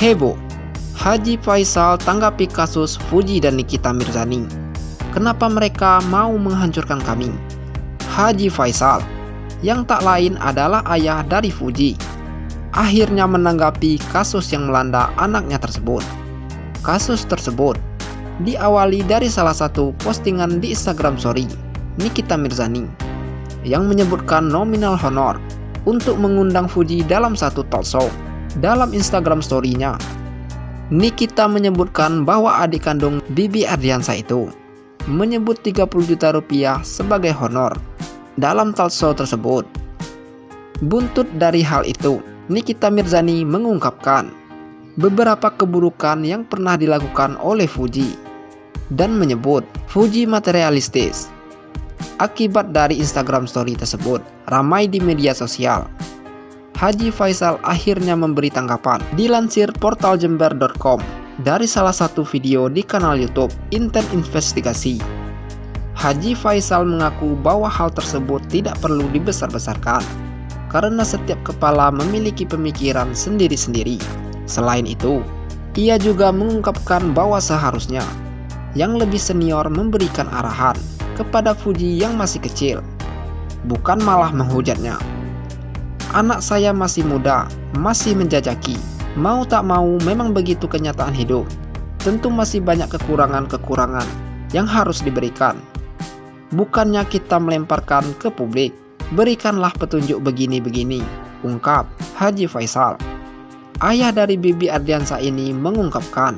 Heboh, Haji Faisal tanggapi kasus Fuji dan Nikita Mirzani. Kenapa mereka mau menghancurkan kami? Haji Faisal, yang tak lain adalah ayah dari Fuji, akhirnya menanggapi kasus yang melanda anaknya tersebut. Kasus tersebut diawali dari salah satu postingan di Instagram Story Nikita Mirzani yang menyebutkan nominal honor untuk mengundang Fuji dalam satu talk show. Dalam Instagram Story-nya, Nikita menyebutkan bahwa adik kandung Bibi Ardiansyah itu menyebut 30 juta rupiah sebagai honor dalam talk show tersebut. Buntut dari hal itu, Nikita Mirzani mengungkapkan beberapa keburukan yang pernah dilakukan oleh Fuji dan menyebut Fuji materialistis. Akibat dari Instagram Story tersebut ramai di media sosial, Haji Faisal akhirnya memberi tanggapan. Dilansir portal jember.com dari salah satu video di kanal YouTube Inten Investigasi, Haji Faisal mengaku bahwa hal tersebut tidak perlu dibesar-besarkan karena setiap kepala memiliki pemikiran sendiri-sendiri. Selain itu, ia juga mengungkapkan bahwa seharusnya yang lebih senior memberikan arahan kepada Fuji yang masih kecil, bukan malah menghujatnya. Anak saya masih muda, masih menjajaki. Mau tak mau memang begitu kenyataan hidup. Tentu masih banyak kekurangan-kekurangan yang harus diberikan. Bukannya kita melemparkan ke publik, berikanlah petunjuk begini-begini, ungkap Haji Faisal. Ayah dari Bibi Ardiansyah ini mengungkapkan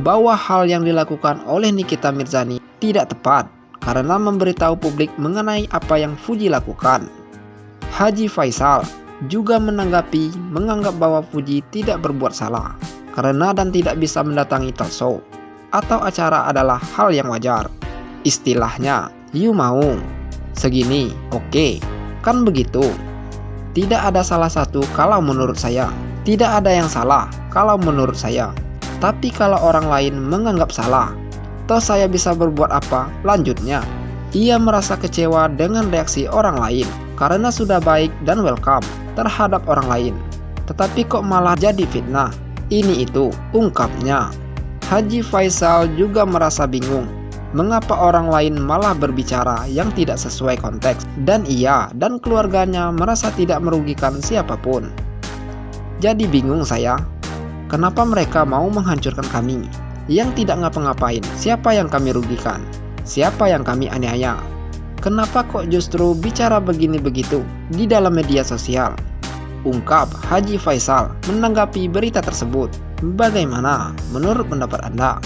bahwa hal yang dilakukan oleh Nikita Mirzani tidak tepat karena memberitahu publik mengenai apa yang Fuji lakukan. Haji Faisal juga menanggapi menganggap bahwa Fuji tidak berbuat salah karena dan tidak bisa mendatangi talk show atau acara adalah hal yang wajar. Istilahnya, you mau segini, oke, kan begitu. Tidak ada salah satu kalau menurut saya. Tidak ada yang salah kalau menurut saya. Tapi kalau orang lain menganggap salah, toh saya bisa berbuat apa? Lanjutnya, ia merasa kecewa dengan reaksi orang lain karena sudah baik dan welcome terhadap orang lain, tetapi kok malah jadi fitnah. Ini itu, ungkapnya. Haji Faisal juga merasa bingung mengapa orang lain malah berbicara yang tidak sesuai konteks dan ia dan keluarganya merasa tidak merugikan siapapun. Jadi bingung saya, kenapa mereka mau menghancurkan kami yang tidak ngapa-ngapain? Siapa yang kami rugikan? Siapa yang kami aniaya? Kenapa kok justru bicara begini begitu di dalam media sosial? Ungkap Haji Faisal menanggapi berita tersebut. Bagaimana menurut pendapat Anda?